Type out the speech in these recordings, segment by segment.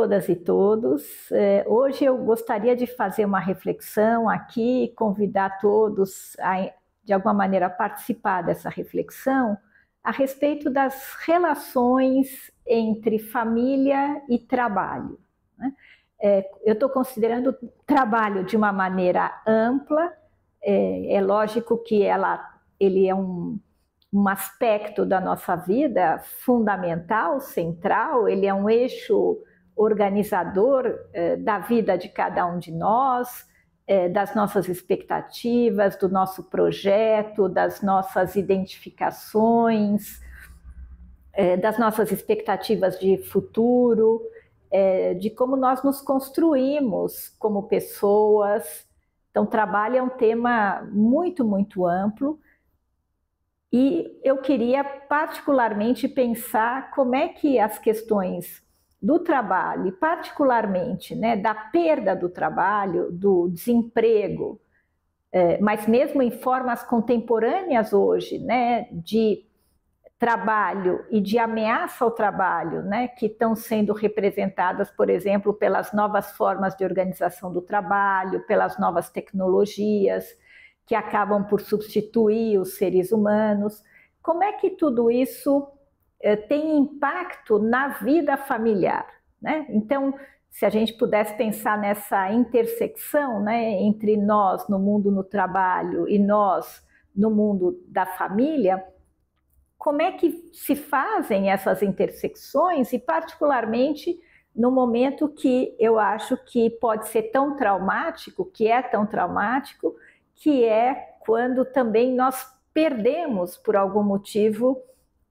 todas e todos. Hoje eu gostaria de fazer uma reflexão aqui, convidar todos a, de alguma maneira, participar dessa reflexão a respeito das relações entre família e trabalho, né? Eu estou considerando o trabalho de uma maneira ampla. É lógico que ele é um aspecto da nossa vida fundamental, central, ele é um eixo organizador da vida de cada um de nós, das nossas expectativas, do nosso projeto, das nossas identificações, das nossas expectativas de futuro, de como nós nos construímos como pessoas. Então, trabalho é um tema muito, muito amplo. E eu queria particularmente pensar como é que as questões do trabalho, e particularmente, né, da perda do trabalho, do desemprego, mas mesmo em formas contemporâneas hoje, né, de trabalho e de ameaça ao trabalho, né, que estão sendo representadas, por exemplo, pelas novas formas de organização do trabalho, pelas novas tecnologias, que acabam por substituir os seres humanos. Como é que tudo isso tem impacto na vida familiar, né? Então, se a gente pudesse pensar nessa intersecção, né, entre nós no mundo no trabalho e nós no mundo da família, como é que se fazem essas intersecções e particularmente no momento que eu acho que pode ser tão traumático, que é tão traumático, que é quando também nós perdemos, por algum motivo,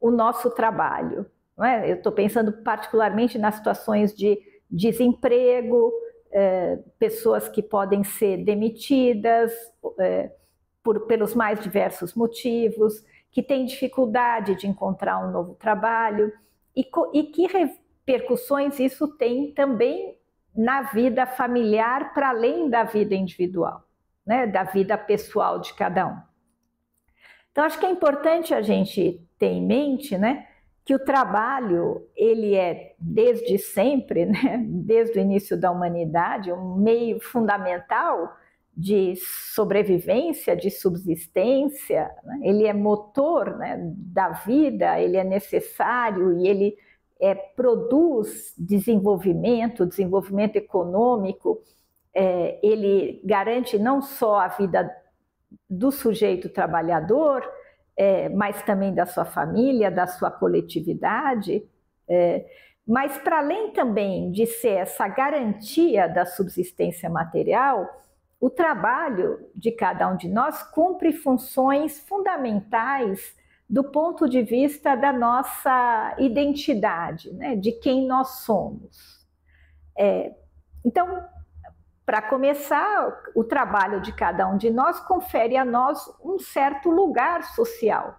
o nosso trabalho, não é? Eu estou pensando particularmente nas situações de desemprego, pessoas que podem ser demitidas pelos mais diversos motivos, que têm dificuldade de encontrar um novo trabalho, e que repercussões isso tem também na vida familiar, para além da vida individual, né, da vida pessoal de cada um. Então, acho que é importante a gente ter em mente, né, que o trabalho, ele é desde sempre, né, desde o início da humanidade, um meio fundamental de sobrevivência, de subsistência, né? Ele é motor, né, da vida, ele é necessário e ele produz desenvolvimento econômico. Ele garante não só a vida do sujeito trabalhador, mas também da sua família, da sua coletividade, mas para além também de ser essa garantia da subsistência material, o trabalho de cada um de nós cumpre funções fundamentais do ponto de vista da nossa identidade, né, de quem nós somos. Então, para começar, o trabalho de cada um de nós confere a nós um certo lugar social.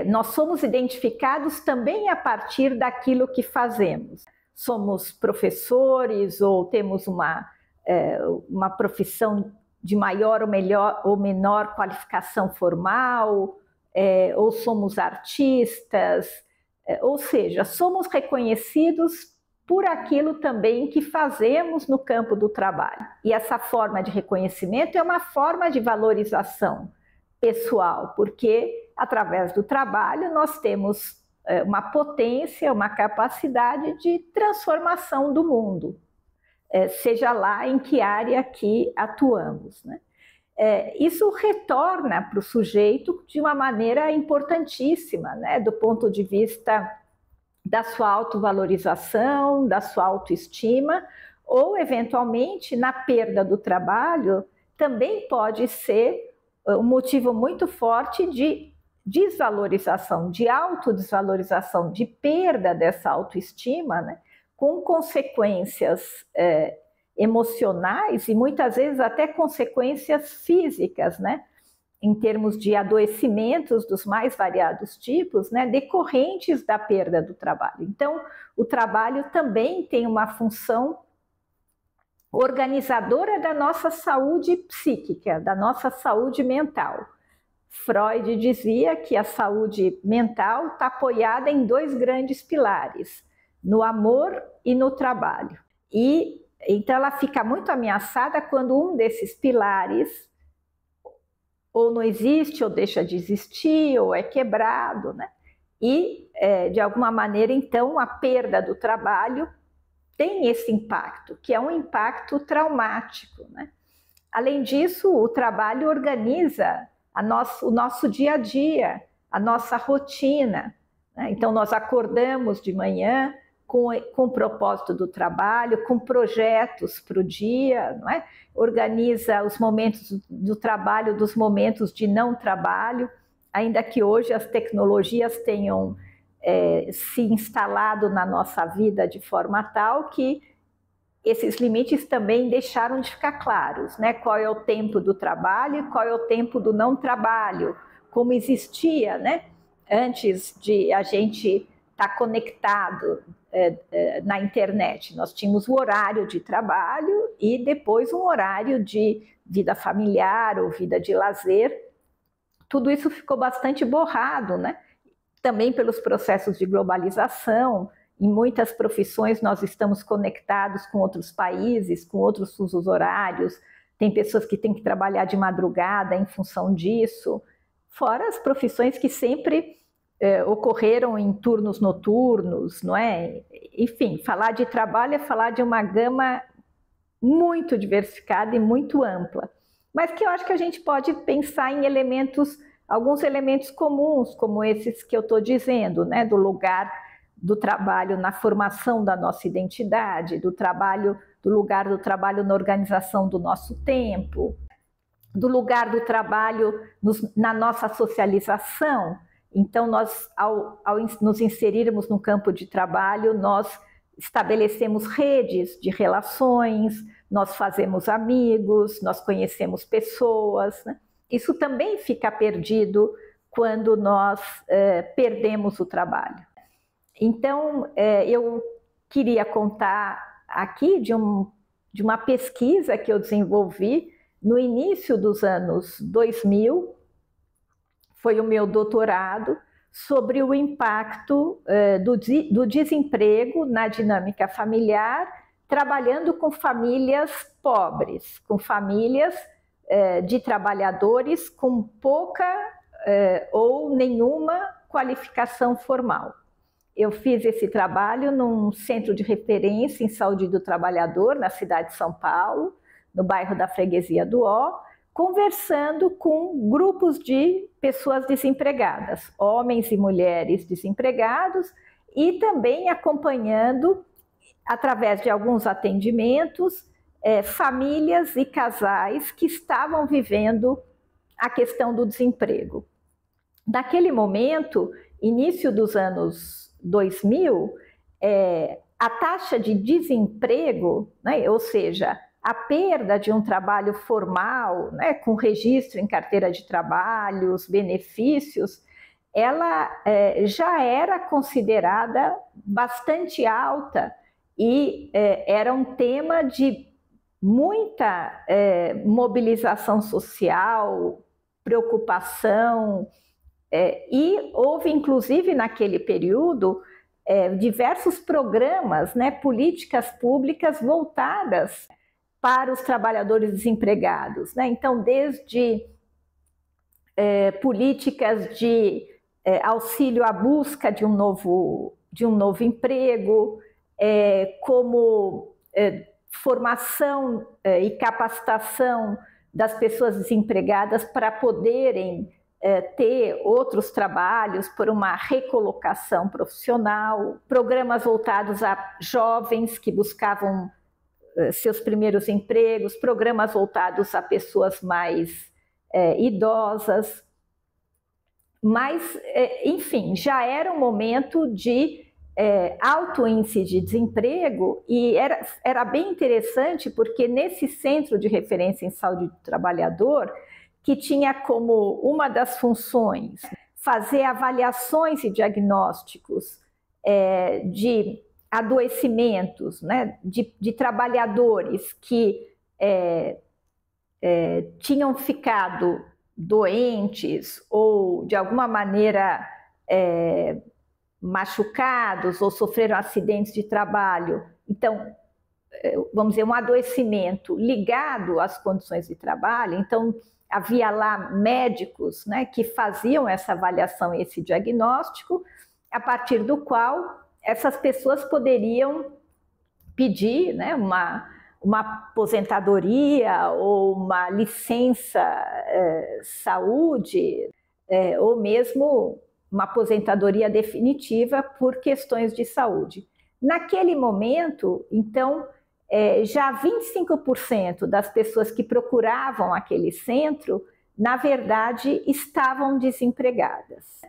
Nós somos identificados também a partir daquilo que fazemos. Somos professores ou temos uma profissão de maior ou menor qualificação formal, ou somos artistas, ou seja, somos reconhecidos por aquilo também que fazemos no campo do trabalho. E essa forma de reconhecimento é uma forma de valorização pessoal, porque através do trabalho nós temos uma potência, uma capacidade de transformação do mundo, seja lá em que área que atuamos, né? Isso retorna para o sujeito de uma maneira importantíssima, né, do ponto de vista da sua autovalorização, da sua autoestima, ou eventualmente na perda do trabalho, também pode ser um motivo muito forte de desvalorização, de autodesvalorização, de perda dessa autoestima, né, com consequências emocionais e muitas vezes até consequências físicas, né, em termos de adoecimentos dos mais variados tipos, né, decorrentes da perda do trabalho. Então, o trabalho também tem uma função organizadora da nossa saúde psíquica, da nossa saúde mental. Freud dizia que a saúde mental está apoiada em dois grandes pilares: no amor e no trabalho. E então ela fica muito ameaçada quando um desses pilares ou não existe, ou deixa de existir, ou é quebrado, né? E, de alguma maneira, então, a perda do trabalho tem esse impacto, que é um impacto traumático, né? Além disso, o trabalho organiza o nosso dia a dia, a nossa rotina, né? Então, nós acordamos de manhã com o propósito do trabalho, com projetos para o dia, não é? Organiza os momentos do trabalho dos momentos de não trabalho, ainda que hoje as tecnologias tenham se instalado na nossa vida de forma tal que esses limites também deixaram de ficar claros, né? Qual é o tempo do trabalho e qual é o tempo do não trabalho, como existia, né? Antes de a gente estar conectado na internet. Nós tínhamos o horário de trabalho e depois um horário de vida familiar ou vida de lazer. Tudo isso ficou bastante borrado, né? Também pelos processos de globalização. Em muitas profissões nós estamos conectados com outros países, com outros fusos horários. Tem pessoas que têm que trabalhar de madrugada em função disso. Fora as profissões que sempre ocorreram em turnos noturnos, não é? Enfim, falar de trabalho é falar de uma gama muito diversificada e muito ampla, mas que eu acho que a gente pode pensar em alguns elementos comuns, como esses que eu estou dizendo, né? Do lugar do trabalho na formação da nossa identidade, do lugar do trabalho na organização do nosso tempo, do lugar do trabalho na nossa socialização. Então, nós, ao nos inserirmos no campo de trabalho, nós estabelecemos redes de relações, nós fazemos amigos, nós conhecemos pessoas, né? Isso também fica perdido quando nós perdemos o trabalho. Então, eu queria contar aqui de uma pesquisa que eu desenvolvi no início dos anos 2000, foi o meu doutorado, sobre o impacto do desemprego na dinâmica familiar, trabalhando com famílias pobres, com famílias de trabalhadores com pouca ou nenhuma qualificação formal. Eu fiz esse trabalho num centro de referência em saúde do trabalhador, na cidade de São Paulo, no bairro da Freguesia do Ó, conversando com grupos de pessoas desempregadas, homens e mulheres desempregados, e também acompanhando, através de alguns atendimentos, famílias e casais que estavam vivendo a questão do desemprego. Naquele momento, início dos anos 2000, a taxa de desemprego, né, ou seja, a perda de um trabalho formal, né, com registro em carteira de trabalho, os benefícios, ela já era considerada bastante alta e era um tema de muita mobilização social, preocupação, e houve, inclusive, naquele período, diversos programas, né, políticas públicas voltadas para os trabalhadores desempregados, né? Então, desde políticas de auxílio à busca de um novo emprego, como formação e capacitação das pessoas desempregadas para poderem ter outros trabalhos por uma recolocação profissional, programas voltados a jovens que buscavam seus primeiros empregos, programas voltados a pessoas mais idosas. Mas, enfim, já era um momento de alto índice de desemprego e era bem interessante porque nesse centro de referência em saúde do trabalhador, que tinha como uma das funções fazer avaliações e diagnósticos de adoecimentos, né, de trabalhadores que tinham ficado doentes ou de alguma maneira machucados ou sofreram acidentes de trabalho. Então, vamos dizer, um adoecimento ligado às condições de trabalho. Então, havia lá médicos, né, que faziam essa avaliação e esse diagnóstico, a partir do qual essas pessoas poderiam pedir, né, uma aposentadoria ou uma licença saúde, ou mesmo uma aposentadoria definitiva por questões de saúde. Naquele momento, então, já 25% das pessoas que procuravam aquele centro, na verdade, estavam desempregadas.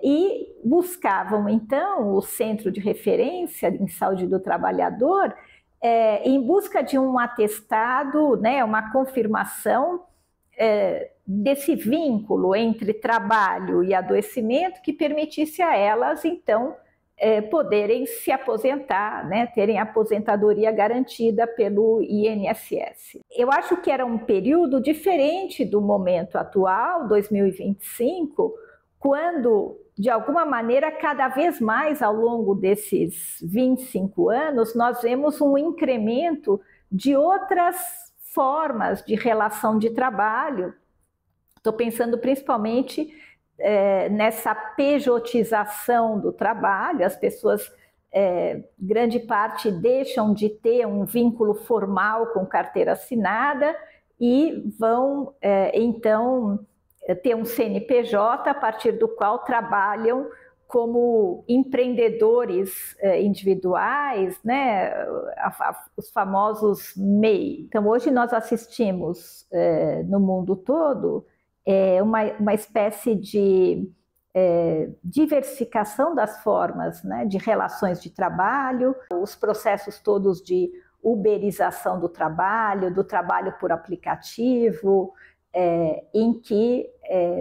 E buscavam, então, o centro de referência em saúde do trabalhador em busca de um atestado, né, uma confirmação desse vínculo entre trabalho e adoecimento que permitisse a elas, então, poderem se aposentar, né, terem aposentadoria garantida pelo INSS. Eu acho que era um período diferente do momento atual, 2025, quando, de alguma maneira, cada vez mais ao longo desses 25 anos, nós vemos um incremento de outras formas de relação de trabalho. Estou pensando principalmente nessa pejotização do trabalho. As pessoas, grande parte, deixam de ter um vínculo formal com carteira assinada e vão, então, ter um CNPJ a partir do qual trabalham como empreendedores individuais, né, os famosos MEI. Então, hoje nós assistimos no mundo todo uma espécie de diversificação das formas, né, de relações de trabalho, os processos todos de uberização do trabalho por aplicativo, em que,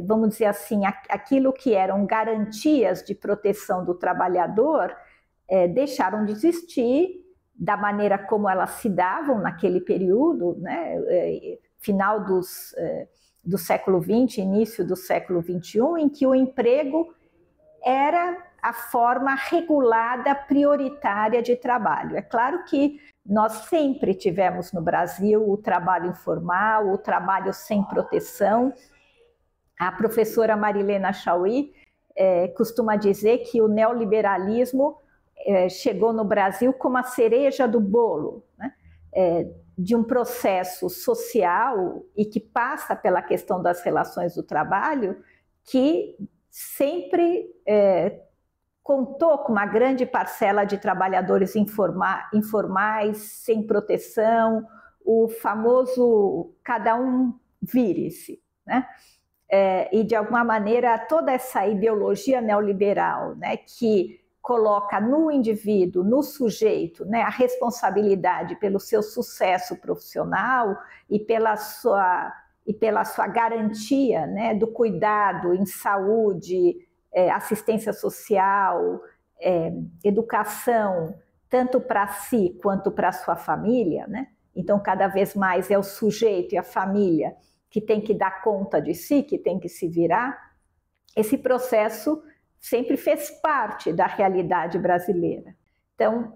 vamos dizer assim, aquilo que eram garantias de proteção do trabalhador deixaram de existir da maneira como elas se davam naquele período, né, final do século XX, início do século XXI, em que o emprego era a forma regulada prioritária de trabalho. É claro que nós sempre tivemos no Brasil o trabalho informal, o trabalho sem proteção. A professora Marilena Chaui costuma dizer que o neoliberalismo chegou no Brasil como a cereja do bolo, né? De um processo social e que passa pela questão das relações do trabalho, que sempre contou com uma grande parcela de trabalhadores informais, sem proteção, o famoso cada um vire-se, né? E de alguma maneira toda essa ideologia neoliberal, né, que coloca no indivíduo, no sujeito, né, a responsabilidade pelo seu sucesso profissional e pela sua garantia, né, do cuidado em saúde, assistência social, educação, tanto para si quanto para a sua família, né? Então, cada vez mais é o sujeito e a família que tem que dar conta de si, que tem que se virar. Esse processo sempre fez parte da realidade brasileira. Então,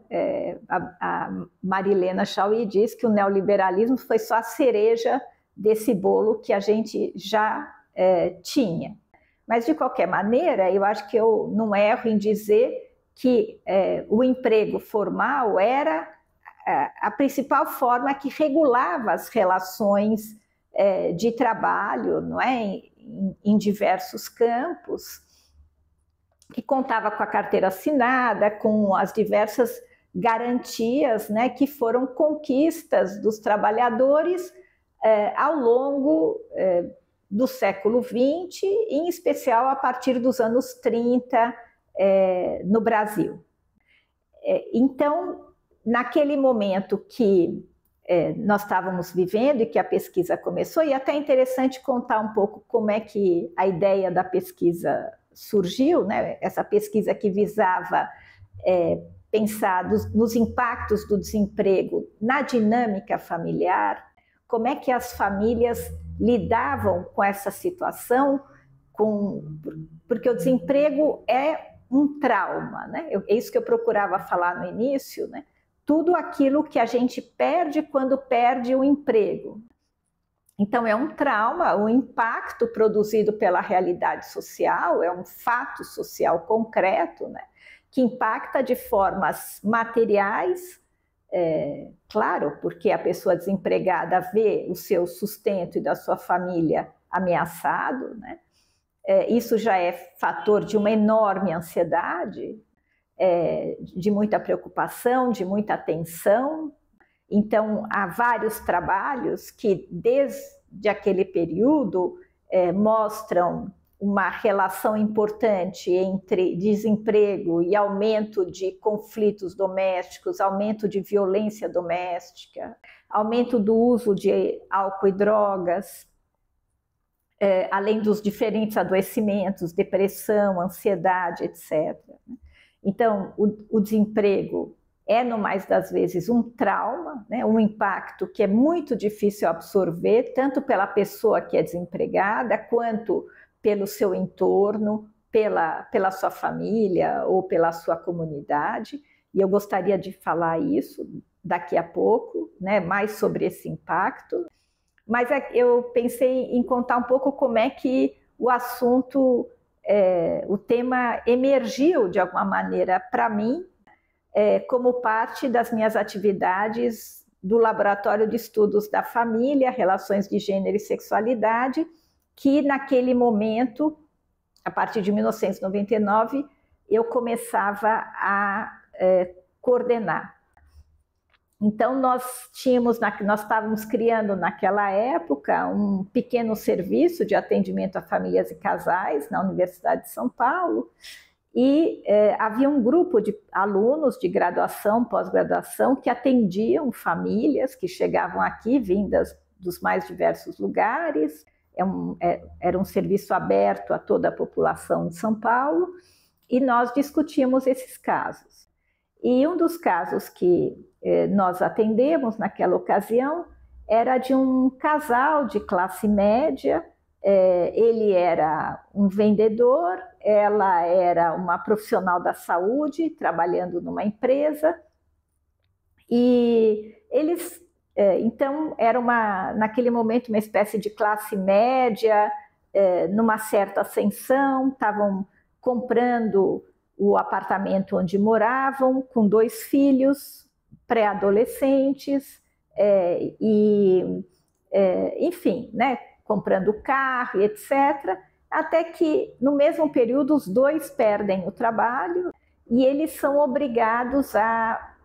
a Marilena Chaui diz que o neoliberalismo foi só a cereja desse bolo que a gente já tinha. Mas, de qualquer maneira, eu acho que eu não erro em dizer que o emprego formal era a principal forma que regulava as relações de trabalho, não é? Em diversos campos, que contava com a carteira assinada, com as diversas garantias, né, que foram conquistas dos trabalhadores ao longo do século XX, em especial a partir dos anos 30 no Brasil. Então, naquele momento que nós estávamos vivendo e que a pesquisa começou, e até é interessante contar um pouco como é que a ideia da pesquisa surgiu, né? Essa pesquisa que visava pensar nos impactos do desemprego na dinâmica familiar, como é que as famílias lidavam com essa situação, porque o desemprego é um trauma, né? É isso que eu procurava falar no início, né? Tudo aquilo que a gente perde quando perde o emprego. Então, é um trauma, o impacto produzido pela realidade social, é um fato social concreto, né? Que impacta de formas materiais, claro, porque a pessoa desempregada vê o seu sustento e da sua família ameaçado, né? Isso já é fator de uma enorme ansiedade, de muita preocupação, de muita tensão. Então, há vários trabalhos que, desde aquele período, mostram uma relação importante entre desemprego e aumento de conflitos domésticos, aumento de violência doméstica, aumento do uso de álcool e drogas, além dos diferentes adoecimentos, depressão, ansiedade, etc. Então, o desemprego é, no mais das vezes, um trauma, né? Um impacto que é muito difícil absorver, tanto pela pessoa que é desempregada, quanto pelo seu entorno, pela sua família ou pela sua comunidade. E eu gostaria de falar isso daqui a pouco, né? Mais sobre esse impacto. Mas eu pensei em contar um pouco como é que o assunto, o tema emergiu de alguma maneira para mim, como parte das minhas atividades do Laboratório de Estudos da Família, Relações de Gênero e Sexualidade, que naquele momento, a partir de 1999, eu começava a coordenar. Então, nós estávamos criando naquela época um pequeno serviço de atendimento a famílias e casais na Universidade de São Paulo, e havia um grupo de alunos de graduação, pós-graduação, que atendiam famílias que chegavam aqui, vindas dos mais diversos lugares. Era um serviço aberto a toda a população de São Paulo, e nós discutimos esses casos. E um dos casos que nós atendemos naquela ocasião era de um casal de classe média. Ele era um vendedor, ela era uma profissional da saúde, trabalhando numa empresa, e eles, então, era naquele momento uma espécie de classe média, numa certa ascensão, estavam comprando o apartamento onde moravam, com 2 filhos, pré-adolescentes, enfim, né, comprando carro e etc., até que, no mesmo período, os 2 perdem o trabalho e eles são obrigados a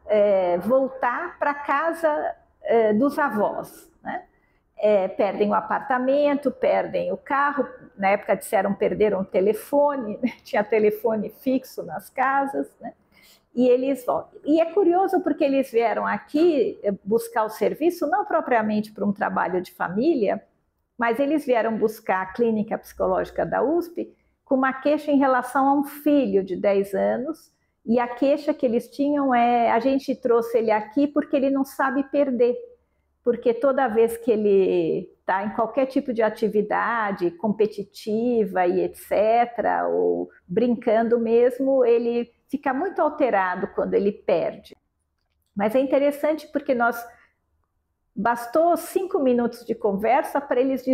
voltar para a casa dos avós, né? Perdem o apartamento, perdem o carro, na época disseram perderam o telefone, né? Tinha telefone fixo nas casas, né? E eles voltam. E é curioso porque eles vieram aqui buscar o serviço, não propriamente para um trabalho de família, mas eles vieram buscar a clínica psicológica da USP com uma queixa em relação a um filho de 10 anos, e a queixa que eles tinham a gente trouxe ele aqui porque ele não sabe perder, porque toda vez que ele está em qualquer tipo de atividade competitiva e etc., ou brincando mesmo, ele fica muito alterado quando ele perde. Mas é interessante porque bastou 5 minutos de conversa para eles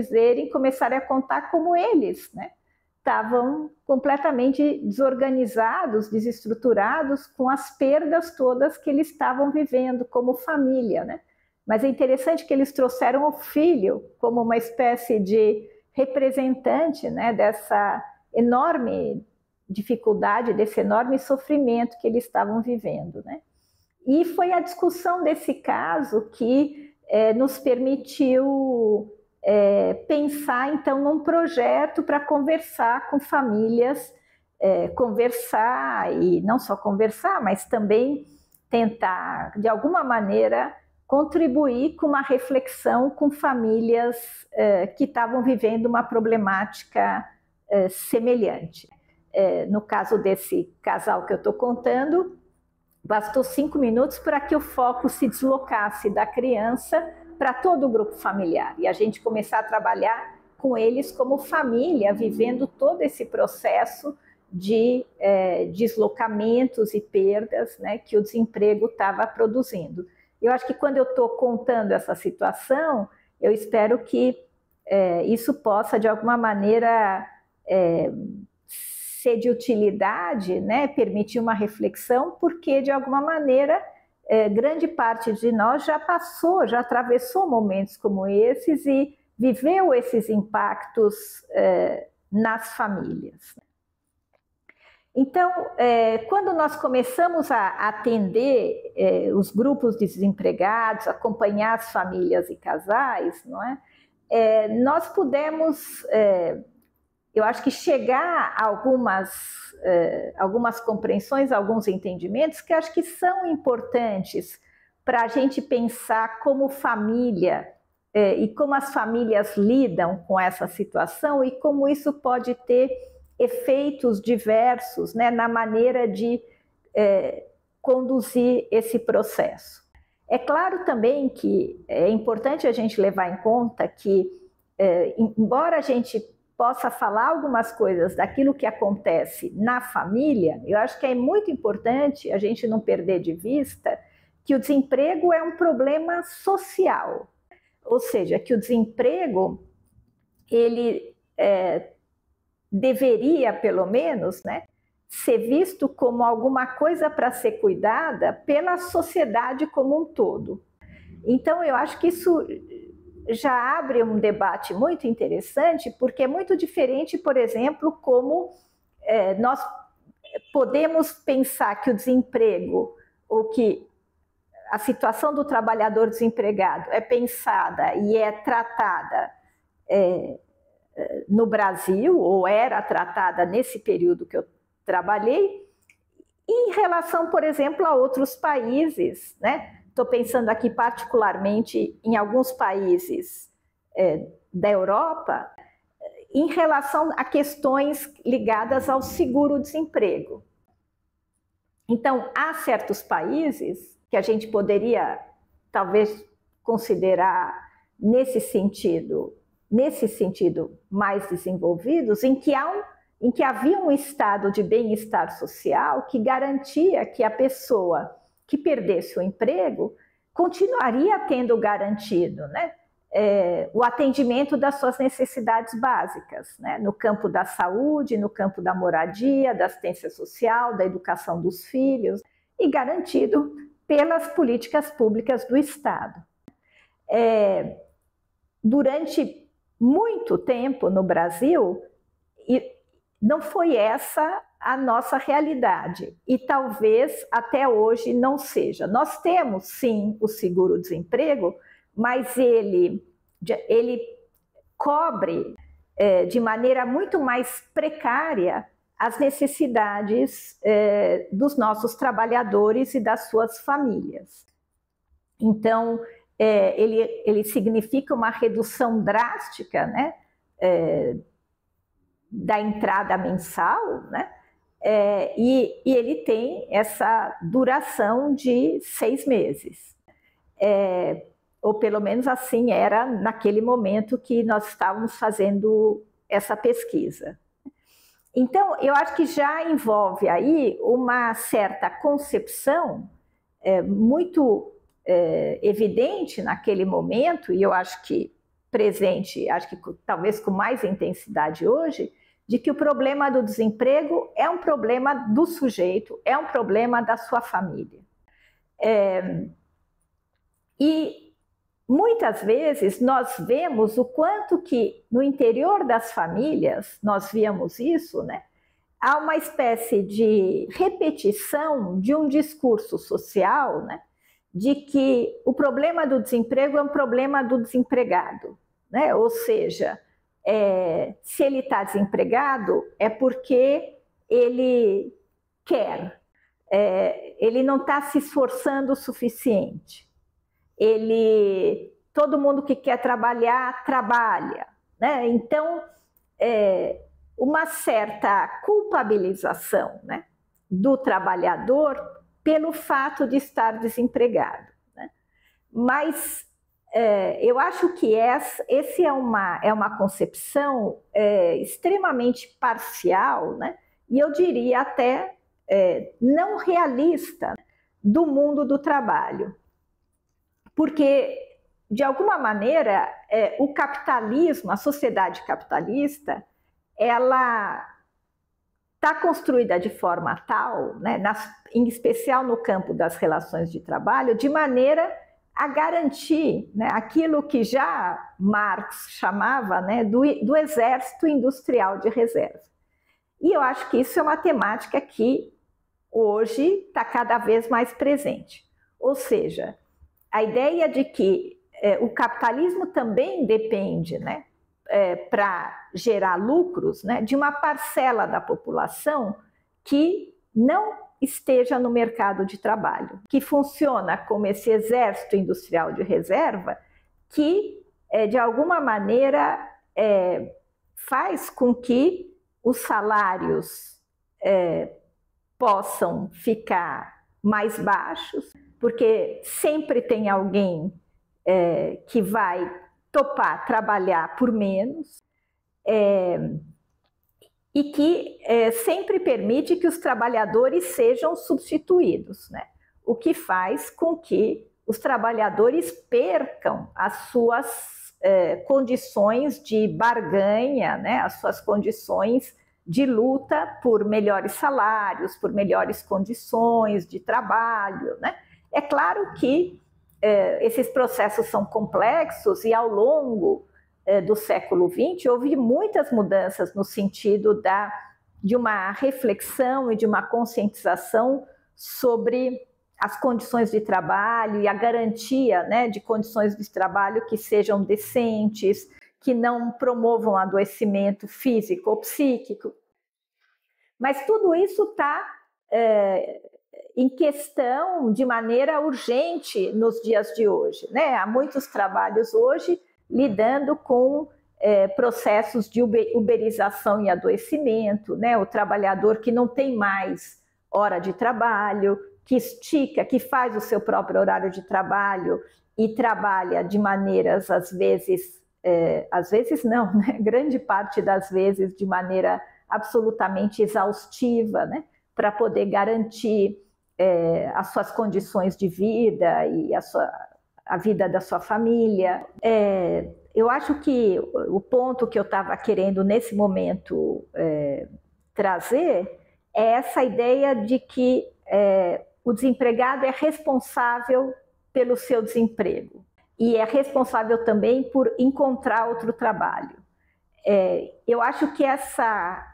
começarem a contar como eles, né, estavam completamente desorganizados, desestruturados com as perdas todas que eles estavam vivendo como família, né? Mas é interessante que eles trouxeram o filho como uma espécie de representante, né, dessa enorme dificuldade, desse enorme sofrimento que eles estavam vivendo, né? E foi a discussão desse caso que nos permitiu pensar, então, num projeto para conversar com famílias, conversar, e não só conversar, mas também tentar, de alguma maneira, contribuir com uma reflexão com famílias que estavam vivendo uma problemática semelhante. No caso desse casal que eu estou contando, bastou 5 minutos para que o foco se deslocasse da criança para todo o grupo familiar e a gente começar a trabalhar com eles como família, vivendo todo esse processo de deslocamentos e perdas, né, que o desemprego estava produzindo. Eu acho que quando eu estou contando essa situação, eu espero que isso possa, de alguma maneira, ser de utilidade, né, permitir uma reflexão, porque, de alguma maneira, grande parte de nós já passou, já atravessou momentos como esses e viveu esses impactos nas famílias. Então, quando nós começamos a atender os grupos de desempregados, acompanhar as famílias e casais, não é? Nós pudemos, eu acho que chegar a algumas compreensões, alguns entendimentos que acho que são importantes para a gente pensar como família e como as famílias lidam com essa situação e como isso pode ter efeitos diversos, né, na maneira de conduzir esse processo. É claro também que é importante a gente levar em conta que, embora a gente possa falar algumas coisas daquilo que acontece na família, eu acho que é muito importante a gente não perder de vista que o desemprego é um problema social, ou seja, que o desemprego, ele deveria, pelo menos, né, ser visto como alguma coisa para ser cuidada pela sociedade como um todo. Então, eu acho que isso já abre um debate muito interessante, porque é muito diferente, por exemplo, como nós podemos pensar que o desemprego, ou que a situação do trabalhador desempregado é pensada e é tratada no Brasil, ou era tratada nesse período que eu trabalhei, em relação, por exemplo, a outros países, né? Estou pensando aqui particularmente em alguns países da Europa, em relação a questões ligadas ao seguro-desemprego. Então, há certos países que a gente poderia, talvez, considerar nesse sentido mais desenvolvidos, em que havia um estado de bem-estar social que garantia que a pessoa que perdesse o emprego continuaria tendo garantido, né, o atendimento das suas necessidades básicas, né, no campo da saúde, no campo da moradia, da assistência social, da educação dos filhos, e garantido pelas políticas públicas do Estado. Durante muito tempo no Brasil, não foi essa a nossa realidade, e talvez até hoje não seja. Nós temos, sim, o seguro-desemprego, mas ele cobre de maneira muito mais precária as necessidades dos nossos trabalhadores e das suas famílias. Então, ele significa uma redução drástica, né, da entrada mensal, né, e ele tem essa duração de 6 meses. Ou pelo menos assim era naquele momento que nós estávamos fazendo essa pesquisa. Então, eu acho que já envolve aí uma certa concepção muito evidente naquele momento, e eu acho que presente, acho que talvez com mais intensidade hoje, de que o problema do desemprego é um problema do sujeito, é um problema da sua família. E muitas vezes nós vemos o quanto que no interior das famílias, nós víamos isso, né? Há uma espécie de repetição de um discurso social, né? De que o problema do desemprego é um problema do desempregado, né? Ou seja, se ele está desempregado é porque ele quer, ele não está se esforçando o suficiente. Todo mundo que quer trabalhar, trabalha, né? Então, uma certa culpabilização, né, do trabalhador pelo fato de estar desempregado, né? Mas eu acho que esse é uma concepção extremamente parcial, né, e eu diria até não realista do mundo do trabalho. Porque, de alguma maneira, o capitalismo, a sociedade capitalista, ela está construída de forma tal, né, em especial no campo das relações de trabalho, de maneira a garantir, né, aquilo que já Marx chamava, né, do exército industrial de reserva. E eu acho que isso é uma temática que hoje está cada vez mais presente. Ou seja, a ideia de que o capitalismo também depende, né, para gerar lucros, né, de uma parcela da população que não esteja no mercado de trabalho, que funciona como esse exército industrial de reserva que, de alguma maneira, faz com que os salários possam ficar mais baixos, porque sempre tem alguém que vai topar trabalhar por menos, e que sempre permite que os trabalhadores sejam substituídos, né? O que faz com que os trabalhadores percam as suas condições de barganha, né? As suas condições de luta por melhores salários, por melhores condições de trabalho, né? É claro que esses processos são complexos e ao longo do século XX houve muitas mudanças no sentido de uma reflexão e de uma conscientização sobre as condições de trabalho e a garantia, né, de condições de trabalho que sejam decentes, que não promovam adoecimento físico ou psíquico. Mas tudo isso está em questão de maneira urgente nos dias de hoje, né? Há muitos trabalhos hoje lidando com processos de uberização e adoecimento, né? O trabalhador que não tem mais hora de trabalho, que estica, que faz o seu próprio horário de trabalho e trabalha de maneiras, às vezes não, né? Grande parte das vezes de maneira absolutamente exaustiva, né? Para poder garantir as suas condições de vida e a vida da sua família. Eu acho que o ponto que eu estava querendo nesse momento trazer é essa ideia de que o desempregado é responsável pelo seu desemprego e é responsável também por encontrar outro trabalho. Eu acho que essa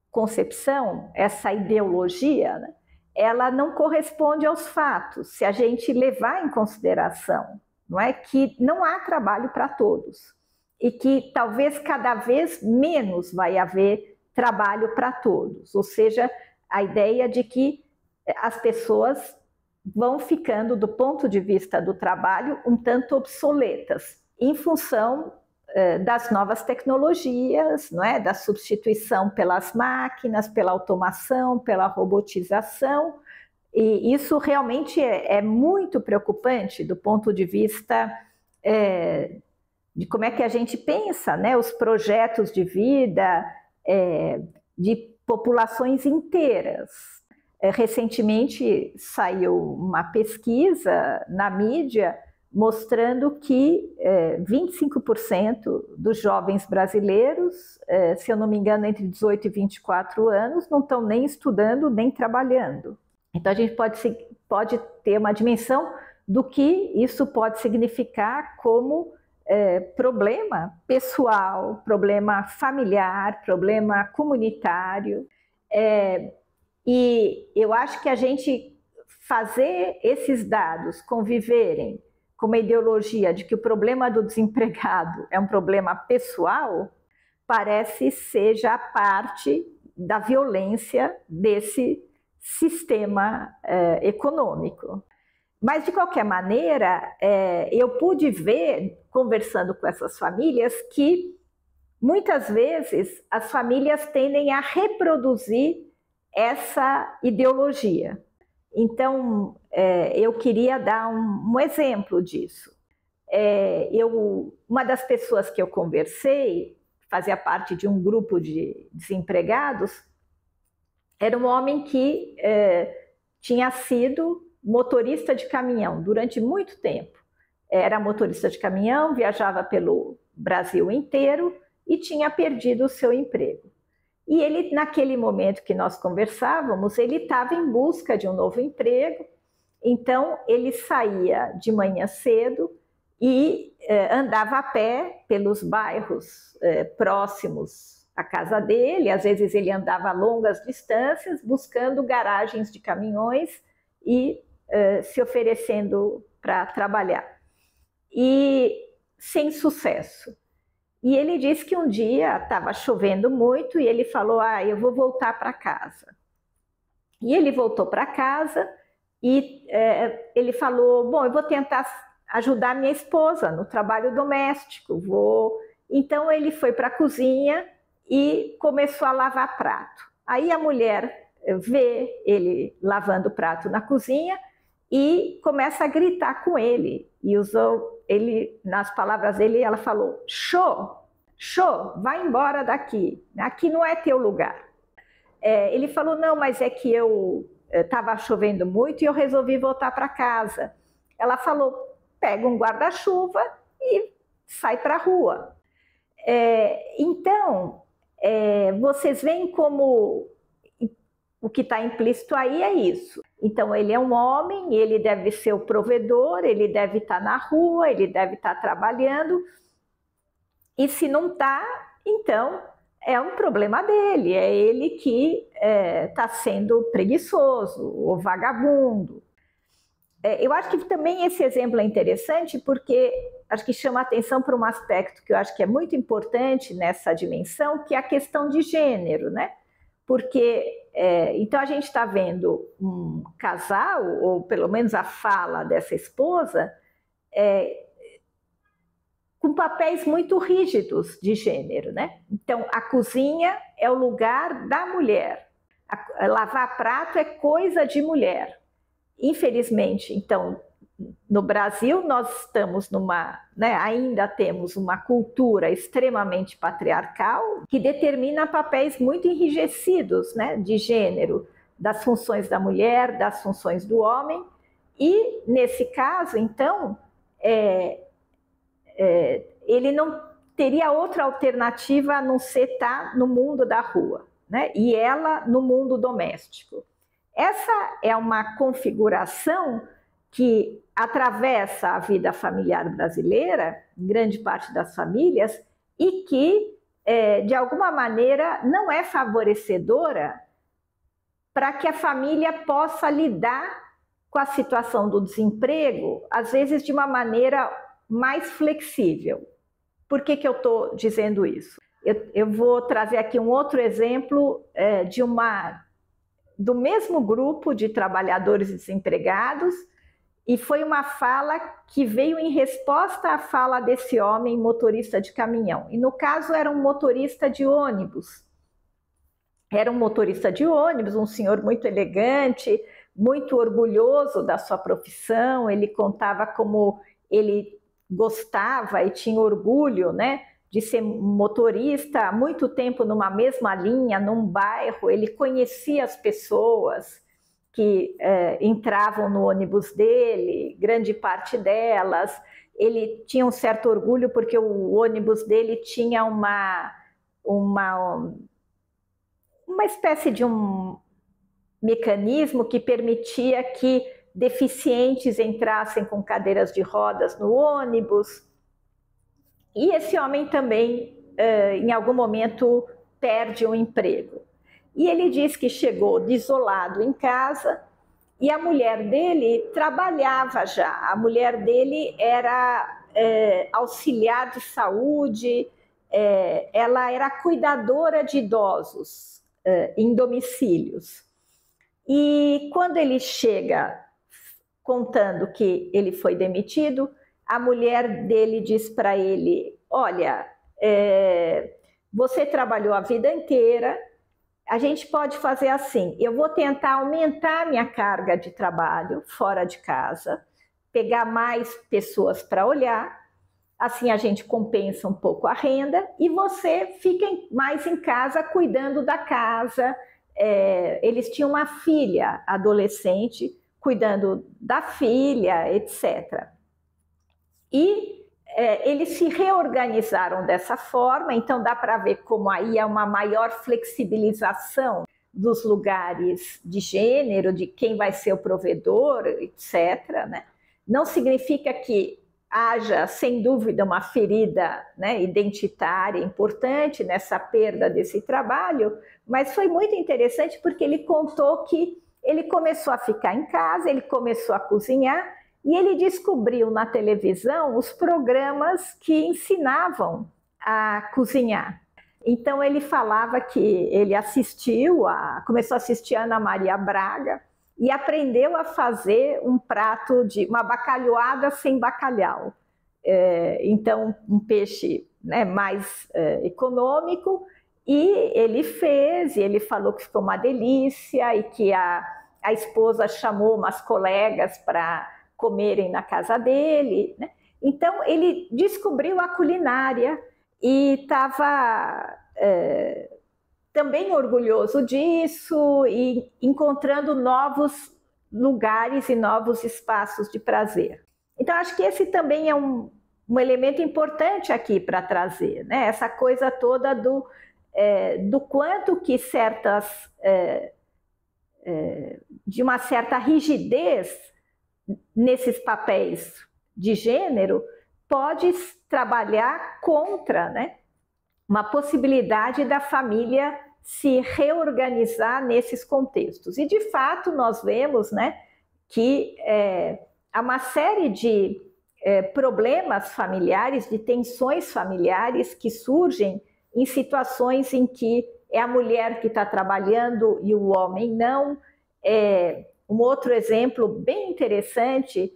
concepção, essa ideologia, né, ela não corresponde aos fatos, se a gente levar em consideração, não é, que não há trabalho para todos e que talvez cada vez menos vai haver trabalho para todos, ou seja, a ideia de que as pessoas vão ficando, do ponto de vista do trabalho, um tanto obsoletas, em função das novas tecnologias, não é? Da substituição pelas máquinas, pela automação, pela robotização, e isso realmente é muito preocupante do ponto de vista de como é que a gente pensa, né? Os projetos de vida de populações inteiras. Recentemente saiu uma pesquisa na mídia mostrando que 25% dos jovens brasileiros, se eu não me engano, entre 18 e 24 anos, não estão nem estudando, nem trabalhando. Então, a gente pode ter uma dimensão do que isso pode significar como problema pessoal, problema familiar, problema comunitário. E eu acho que a gente fazer esses dados conviverem com uma ideologia de que o problema do desempregado é um problema pessoal, parece ser já parte da violência desse sistema econômico. Mas, de qualquer maneira, eu pude ver, conversando com essas famílias, que muitas vezes as famílias tendem a reproduzir essa ideologia. Então, eu queria dar um exemplo disso. Uma das pessoas que eu conversei fazia parte de um grupo de desempregados era um homem que tinha sido motorista de caminhão durante muito tempo. Era motorista de caminhão, viajava pelo Brasil inteiro e tinha perdido o seu emprego. E ele, naquele momento que nós conversávamos, ele estava em busca de um novo emprego, então ele saía de manhã cedo e andava a pé pelos bairros próximos à casa dele. Às vezes ele andava a longas distâncias buscando garagens de caminhões e se oferecendo para trabalhar. E sem sucesso. E ele disse que um dia estava chovendo muito e ele falou: eu vou voltar para casa. E ele voltou para casa e ele falou: bom, eu vou tentar ajudar minha esposa no trabalho doméstico. Então ele foi para a cozinha e começou a lavar prato. Aí a mulher vê ele lavando prato na cozinha e começa a gritar com ele. E ele, nas palavras dele, ela falou: Xô, vai embora daqui, aqui não é teu lugar. Ele falou: não, mas é que eu estava chovendo muito e eu resolvi voltar para casa. Ela falou: pega um guarda-chuva e sai para a rua. Então, vocês veem como o que está implícito aí é isso. Então, ele é um homem, ele deve ser o provedor, ele deve estar na rua, ele deve estar trabalhando. E se não está, então é um problema dele, é ele que está sendo preguiçoso ou vagabundo. Eu acho que também esse exemplo é interessante porque acho que chama atenção para um aspecto que eu acho que é muito importante nessa dimensão, que é a questão de gênero, né? Porque, então a gente está vendo um casal, ou pelo menos a fala dessa esposa, com papéis muito rígidos de gênero, né? Então, a cozinha é o lugar da mulher, lavar prato é coisa de mulher. Infelizmente, então, no Brasil, nós estamos ainda temos uma cultura extremamente patriarcal que determina papéis muito enrijecidos, né, de gênero, das funções da mulher, das funções do homem. E, nesse caso, então, ele não teria outra alternativa a não ser estar no mundo da rua, né, e ela no mundo doméstico. Essa é uma configuração que atravessa a vida familiar brasileira, grande parte das famílias, e que, de alguma maneira, não é favorecedora para que a família possa lidar com a situação do desemprego, às vezes de uma maneira mais flexível. Por que eu estou dizendo isso? Eu vou trazer aqui um outro exemplo do mesmo grupo de trabalhadores desempregados, e foi uma fala que veio em resposta à fala desse homem motorista de caminhão. E no caso era um motorista de ônibus. Era um motorista de ônibus, um senhor muito elegante, muito orgulhoso da sua profissão. Ele contava como ele gostava e tinha orgulho, né, de ser motorista há muito tempo numa mesma linha, num bairro. Ele conhecia as pessoas que entravam no ônibus dele, grande parte delas. Ele tinha um certo orgulho porque o ônibus dele tinha uma espécie de um mecanismo que permitia que deficientes entrassem com cadeiras de rodas no ônibus. E esse homem também, em algum momento, perde um emprego. E ele diz que chegou desolado em casa e a mulher dele trabalhava já. A mulher dele era auxiliar de saúde, ela era cuidadora de idosos em domicílios. E quando ele chega contando que ele foi demitido, a mulher dele diz para ele: olha, você trabalhou a vida inteira, a gente pode fazer assim, eu vou tentar aumentar minha carga de trabalho fora de casa, pegar mais pessoas para olhar, assim a gente compensa um pouco a renda e você fica mais em casa cuidando da casa, eles tinham uma filha adolescente, cuidando da filha, etc. E eles se reorganizaram dessa forma, então dá para ver como aí é uma maior flexibilização dos lugares de gênero, de quem vai ser o provedor, etc. Né? Não significa que haja, sem dúvida, uma ferida, né, identitária importante nessa perda desse trabalho, mas foi muito interessante porque ele contou que ele começou a ficar em casa, ele começou a cozinhar e ele descobriu na televisão os programas que ensinavam a cozinhar. Então ele falava que ele começou a assistir a Ana Maria Braga e aprendeu a fazer um prato de uma bacalhoada sem bacalhau. Então um peixe, né, mais econômico, e ele fez, e ele falou que ficou uma delícia e que a esposa chamou umas colegas para comerem na casa dele, né? Então ele descobriu a culinária e estava também orgulhoso disso e encontrando novos lugares e novos espaços de prazer. Então acho que esse também é um elemento importante aqui para trazer, né? Essa coisa toda do quanto que de uma certa rigidez nesses papéis de gênero pode trabalhar contra, né, uma possibilidade da família se reorganizar nesses contextos. E de fato nós vemos, né, que há uma série de problemas familiares, de tensões familiares que surgem em situações em que é a mulher que está trabalhando e o homem não. Um outro exemplo bem interessante,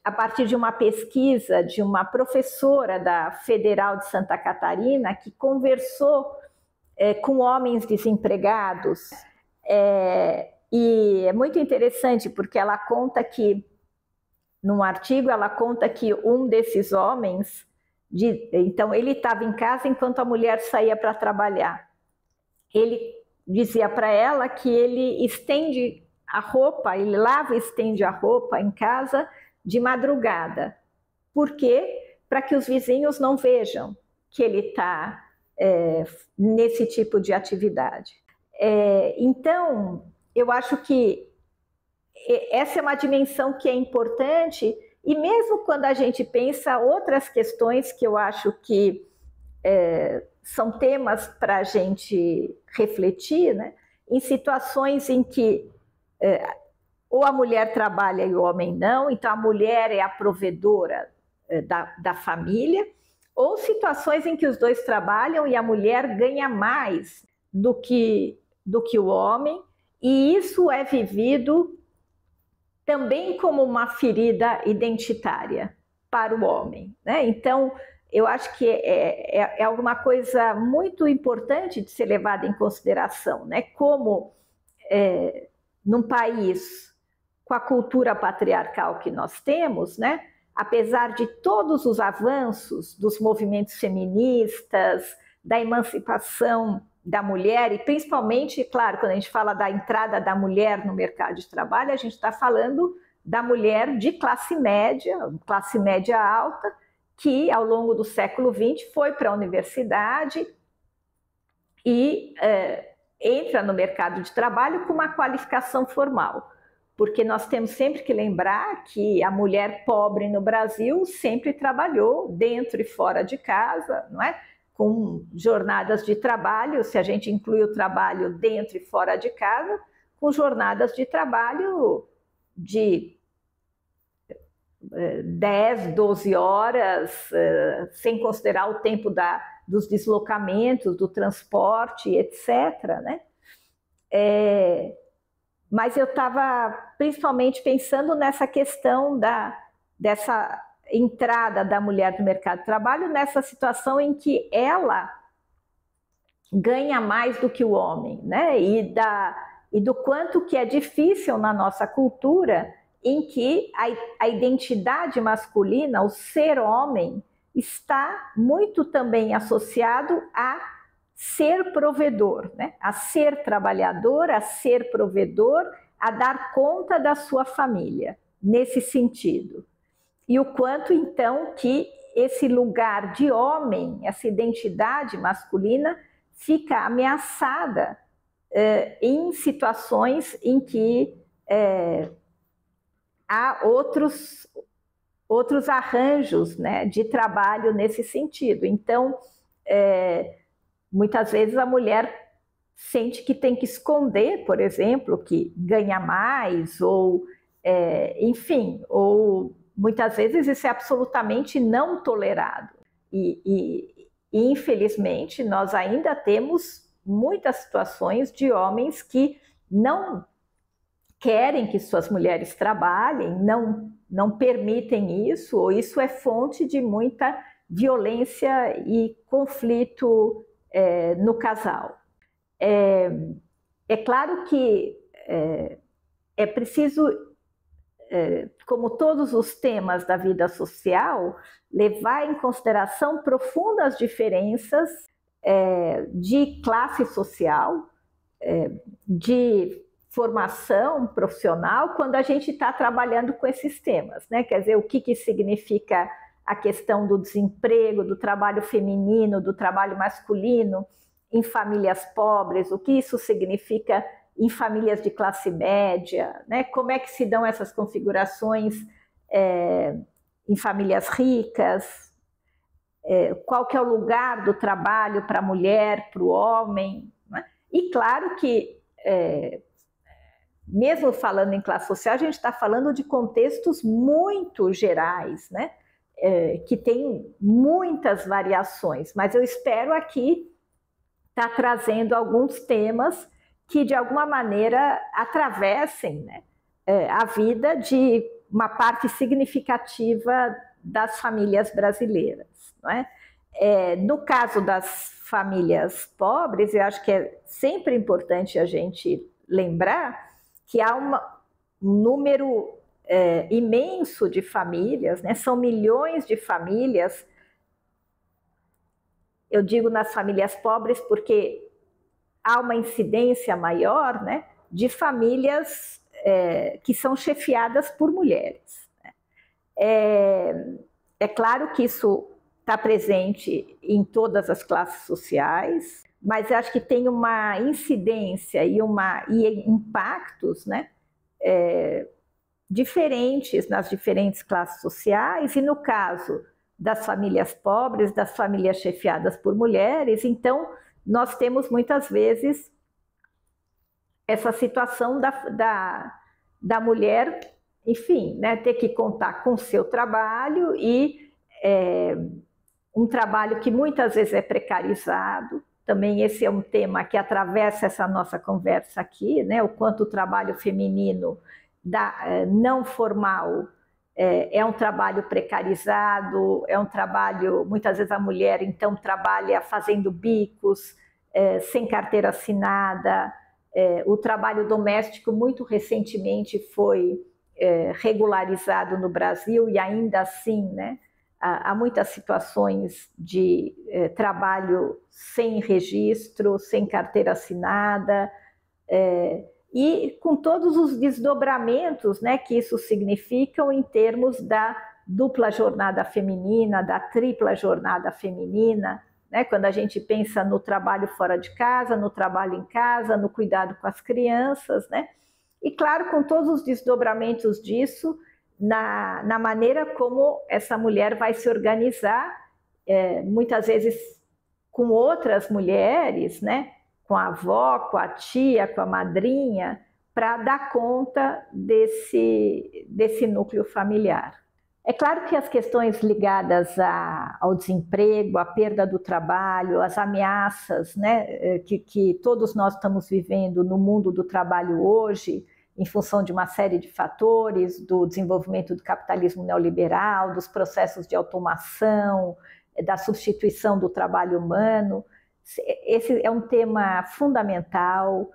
a partir de uma pesquisa de uma professora da Federal de Santa Catarina, que conversou com homens desempregados, e é muito interessante porque ela conta que, num artigo, ela conta que um desses homens, então ele estava em casa enquanto a mulher saía para trabalhar. Ele dizia para ela que ele estende a roupa, ele lava e estende a roupa em casa de madrugada. Por quê? Para que os vizinhos não vejam que ele está nesse tipo de atividade. Então, eu acho que essa é uma dimensão que é importante, e mesmo quando a gente pensa outras questões que eu acho que são temas para a gente refletir, né? Em situações em que ou a mulher trabalha e o homem não, então a mulher é a provedora da família, ou situações em que os dois trabalham e a mulher ganha mais do que o homem, e isso é vivido também como uma ferida identitária para o homem, né? Então, eu acho que é alguma coisa muito importante de ser levada em consideração, né? Como num país com a cultura patriarcal que nós temos, né? Apesar de todos os avanços dos movimentos feministas, da emancipação da mulher, e principalmente, claro, quando a gente fala da entrada da mulher no mercado de trabalho, a gente está falando da mulher de classe média alta, que ao longo do século XX foi para a universidade e entra no mercado de trabalho com uma qualificação formal. Porque nós temos sempre que lembrar que a mulher pobre no Brasil sempre trabalhou dentro e fora de casa, não é? Com jornadas de trabalho, se a gente inclui o trabalho dentro e fora de casa, com jornadas de trabalho de 10, 12 horas, sem considerar o tempo dos deslocamentos, do transporte, etc., né? Mas eu estava principalmente pensando nessa questão dessa entrada da mulher no mercado de trabalho, nessa situação em que ela ganha mais do que o homem, né? E do quanto que é difícil na nossa cultura, em que a identidade masculina, o ser homem, está muito também associado a ser provedor, né? A ser trabalhador, a ser provedor, a dar conta da sua família, nesse sentido. E o quanto, então, que esse lugar de homem, essa identidade masculina, fica ameaçada em situações em que há outros arranjos, né, de trabalho nesse sentido. Então, muitas vezes a mulher sente que tem que esconder, por exemplo, que ganha mais, ou enfim, ou muitas vezes isso é absolutamente não tolerado. E infelizmente nós ainda temos muitas situações de homens que não querem que suas mulheres trabalhem, não permitem isso, ou isso é fonte de muita violência e conflito no casal. É claro que é preciso, como todos os temas da vida social, levar em consideração profundas diferenças de classe social, de formação profissional, quando a gente está trabalhando com esses temas, né? Quer dizer, o que significa a questão do desemprego, do trabalho feminino, do trabalho masculino em famílias pobres, o que isso significa em famílias de classe média, né? Como é que se dão essas configurações em famílias ricas, qual que é o lugar do trabalho para a mulher, para o homem, né? E claro que mesmo falando em classe social, a gente está falando de contextos muito gerais, né? Que tem muitas variações, mas eu espero aqui estar trazendo alguns temas que de alguma maneira atravessem, né, a vida de uma parte significativa das famílias brasileiras, não é? No caso das famílias pobres, eu acho que é sempre importante a gente lembrar que há um número imenso de famílias, né? São milhões de famílias. Eu digo nas famílias pobres porque há uma incidência maior, né, de famílias que são chefiadas por mulheres. É claro que isso está presente em todas as classes sociais, mas eu acho que tem uma incidência e impactos, né, diferentes nas diferentes classes sociais, e no caso das famílias pobres, das famílias chefiadas por mulheres, então nós temos muitas vezes essa situação da mulher, enfim, né, ter que contar com o seu trabalho e um trabalho que muitas vezes é precarizado. Também esse é um tema que atravessa essa nossa conversa aqui, né, o quanto o trabalho feminino não formal é um trabalho precarizado, é um trabalho, muitas vezes a mulher então trabalha fazendo bicos, sem carteira assinada. O trabalho doméstico muito recentemente foi regularizado no Brasil e ainda assim, né, há muitas situações de trabalho sem registro, sem carteira assinada, e com todos os desdobramentos, né, que isso significa em termos da dupla jornada feminina, da tripla jornada feminina, né, quando a gente pensa no trabalho fora de casa, no trabalho em casa, no cuidado com as crianças, né, e claro, com todos os desdobramentos disso, na maneira como essa mulher vai se organizar, muitas vezes com outras mulheres, né, com a avó, com a tia, com a madrinha, para dar conta desse núcleo familiar. É claro que as questões ligadas ao desemprego, à perda do trabalho, às ameaças, né, que todos nós estamos vivendo no mundo do trabalho hoje, em função de uma série de fatores, do desenvolvimento do capitalismo neoliberal, dos processos de automação, da substituição do trabalho humano. Esse é um tema fundamental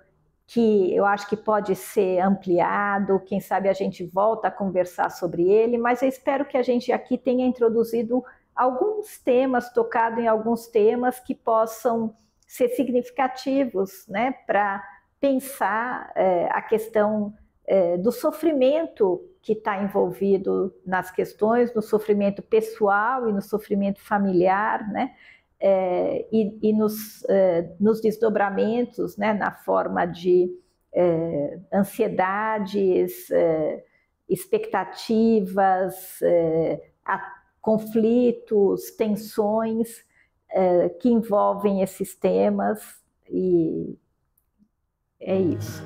que eu acho que pode ser ampliado, quem sabe a gente volta a conversar sobre ele, mas eu espero que a gente aqui tenha introduzido alguns temas, tocado em alguns temas que possam ser significativos, né, para pensar a questão do sofrimento que está envolvido nas questões, no sofrimento pessoal e no sofrimento familiar, né, e nos desdobramentos, né, na forma de ansiedades, expectativas, conflitos, tensões que envolvem esses temas, e é isso.